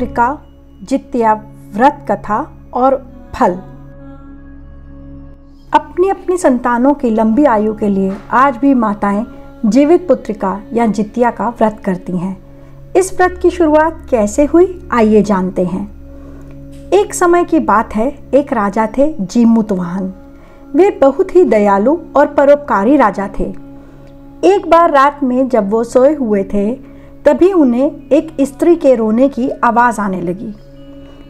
पुत्रिका, जित्या व्रत कथा और फल। अपनी अपनी संतानों की लंबी आयु के लिए आज भी माताएं जीवित पुत्रिका या जित्या का व्रत करती हैं। इस व्रत की शुरुआत कैसे हुई, आइए जानते हैं। एक समय की बात है, एक राजा थे जीमूतवाहन। वे बहुत ही दयालु और परोपकारी राजा थे। एक बार रात में जब वो सोए हुए थे, तभी उन्हें एक स्त्री के रोने की आवाज़ आने लगी।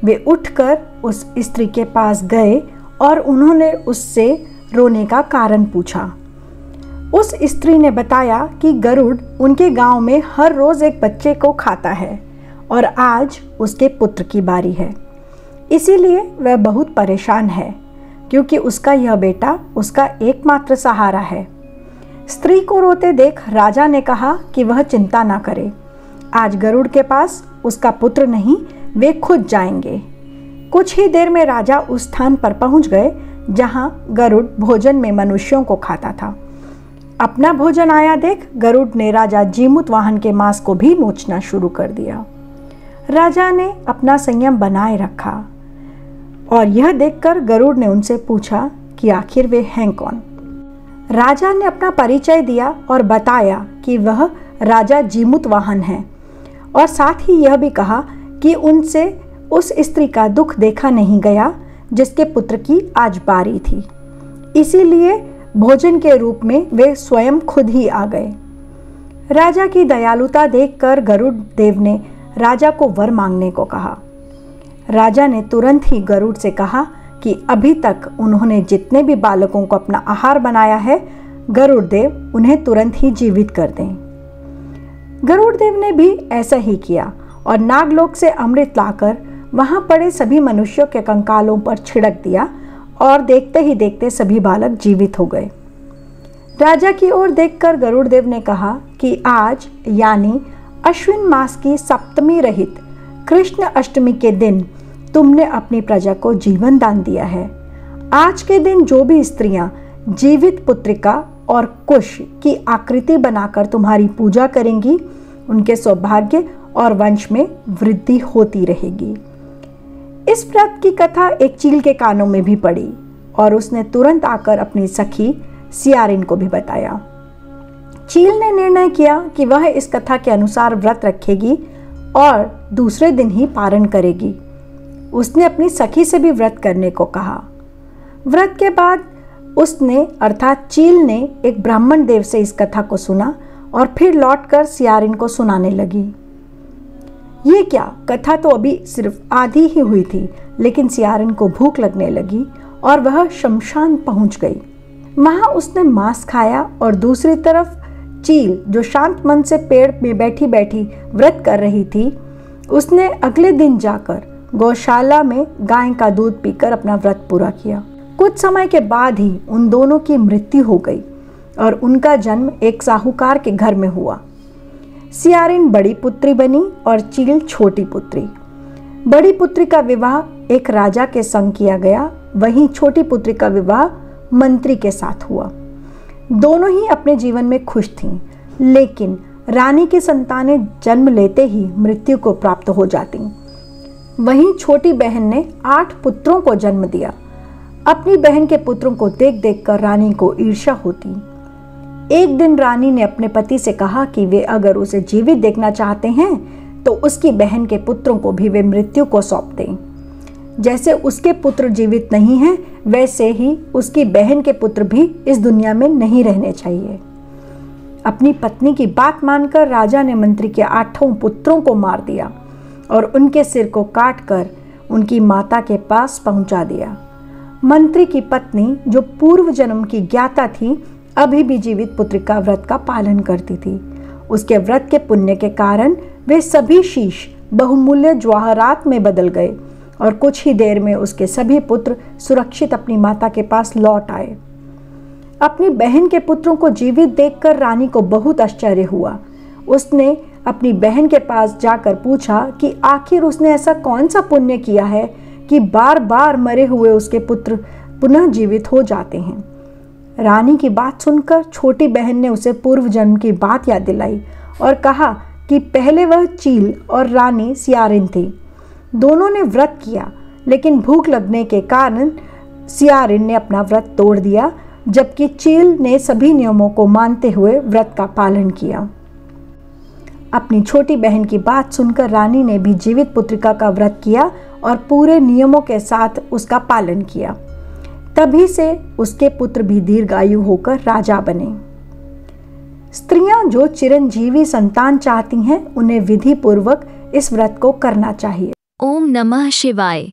वे उठकर उस स्त्री के पास गए और उन्होंने उससे रोने का कारण पूछा। उस स्त्री ने बताया कि गरुड़ उनके गांव में हर रोज़ एक बच्चे को खाता है और आज उसके पुत्र की बारी है, इसीलिए वह बहुत परेशान है क्योंकि उसका यह बेटा उसका एकमात्र सहारा है। स्त्री को रोते देख राजा ने कहा कि वह चिंता ना करे, आज गरुड़ के पास उसका पुत्र नहीं, वे खुद जाएंगे। कुछ ही देर में राजा उस स्थान पर पहुंच गए जहां गरुड़ भोजन में मनुष्यों को खाता था। अपना भोजन आया देख गरुड़ ने राजा जीमूतवाहन के मांस को भी नोचना शुरू कर दिया। राजा ने अपना संयम बनाए रखा और यह देखकर गरुड़ ने उनसे पूछा कि आखिर वे हैं कौन। राजा ने अपना परिचय दिया और बताया कि वह राजा जीमूतवाहन है और साथ ही यह भी कहा कि उनसे उस स्त्री का दुख देखा नहीं गया जिसके पुत्र की आज बारी थी, इसीलिए भोजन के रूप में वे स्वयं खुद ही आ गए। राजा की दयालुता देखकर गरुड़ देव ने राजा को वर मांगने को कहा। राजा ने तुरंत ही गरुड़ से कहा कि अभी तक उन्होंने जितने भी बालकों को अपना आहार बनाया है, गरुड़ देव उन्हें तुरंत ही जीवित कर दें। गरुड़ देव ने भी ऐसा ही किया और नागलोक से अमृत लाकर वहां पड़े सभी मनुष्यों के कंकालों पर छिड़क दिया और देखते ही देखते सभी बालक जीवित हो गए। राजा की ओर देखकर गरुड़ देव ने कहा कि आज यानी अश्विन मास की सप्तमी रहित कृष्ण अष्टमी के दिन तुमने अपनी प्रजा को जीवन दान दिया है। आज के दिन जो भी स्त्रियां जीवित पुत्रिका और कुश की आकृति बनाकर तुम्हारी पूजा करेंगी, उनके सौभाग्य और वंश में वृद्धि होती रहेगी। इस व्रत की कथा एक चील के कानों में भी पड़ी और उसने तुरंत आकर अपनी सखी सियारिन को भी बताया। चील ने निर्णय किया कि वह इस कथा के अनुसार व्रत रखेगी और दूसरे दिन ही पारण करेगी। उसने अपनी सखी से भी व्रत करने को कहा। व्रत के बाद उसने अर्थात चील ने एक ब्राह्मण देव से इस कथा को सुना और फिर लौटकर सियारिन को सुनाने लगी। ये क्या, कथा तो अभी सिर्फ आधी ही हुई थी, लेकिन सियारिन को भूख लगने लगी और वह शमशान पहुंच गई। वहां उसने मांस खाया और दूसरी तरफ चील, जो शांत मन से पेड़ में बैठी बैठी व्रत कर रही थी, उसने अगले दिन जाकर गौशाला में गाय का दूध पीकर अपना व्रत पूरा किया। कुछ समय के बाद ही उन दोनों की मृत्यु हो गई और उनका जन्म एक साहूकार के घर में हुआ। सियारिन बड़ी पुत्री बनी और चील छोटी पुत्री। बड़ी पुत्री का विवाह एक राजा के संग किया गया, वहीं छोटी पुत्री का विवाह मंत्री के साथ हुआ। दोनों ही अपने जीवन में खुश थीं, लेकिन रानी की संतानें जन्म लेते ही मृत्यु को प्राप्त हो जाती। वहीं छोटी बहन ने 8 पुत्रों को जन्म दिया। अपनी बहन के पुत्रों को देख देख कर रानी को ईर्ष्या होती। एक दिन रानी ने अपने पति से कहा कि वे अगर उसे जीवित देखना चाहते हैं तो उसकी बहन के पुत्रों को भी वे मृत्यु को सौंप दें। जैसे उसके पुत्र जीवित नहीं हैं, वैसे ही उसकी बहन के पुत्र भी इस दुनिया में नहीं रहने चाहिए। अपनी पत्नी की बात मानकर राजा ने मंत्री के 8 पुत्रों को मार दिया और उनके सिर को काटकर उनकी माता के पास पहुंचा दिया। मंत्री की पत्नी, जो पूर्व जन्म की ज्ञाता थी, अभी भी जीवित पुत्रिका व्रत का पालन करती थी। उसके व्रत के पुण्य के कारण वे सभी शीश बहुमूल्य जवाहरात में बदल गए और कुछ ही देर में उसके सभी पुत्र सुरक्षित अपनी माता के पास लौट आए। अपनी बहन के पुत्रों को जीवित देखकर रानी को बहुत आश्चर्य हुआ। उसने अपनी बहन के पास जाकर पूछा कि आखिर उसने ऐसा कौन सा पुण्य किया है कि बार बार मरे हुए उसके पुत्र पुनः जीवित हो जाते हैं। रानी की बात सुनकर छोटी बहन ने उसे पूर्व जन्म की बात याद दिलाई और कहा कि पहले वह चील और रानी सियारिन थी दोनों ने व्रत किया, लेकिन भूख लगने के कारण सियारिन ने अपना व्रत तोड़ दिया, जबकि चील ने सभी नियमों को मानते हुए व्रत का पालन किया। अपनी छोटी बहन की बात सुनकर रानी ने भी जीवित पुत्रिका का व्रत किया और पूरे नियमों के साथ उसका पालन किया। तभी से उसके पुत्र भी दीर्घायु होकर राजा बने। स्त्रियां जो चिरंजीवी संतान चाहती हैं, उन्हें विधि पूर्वक इस व्रत को करना चाहिए। ओम नमः शिवाय।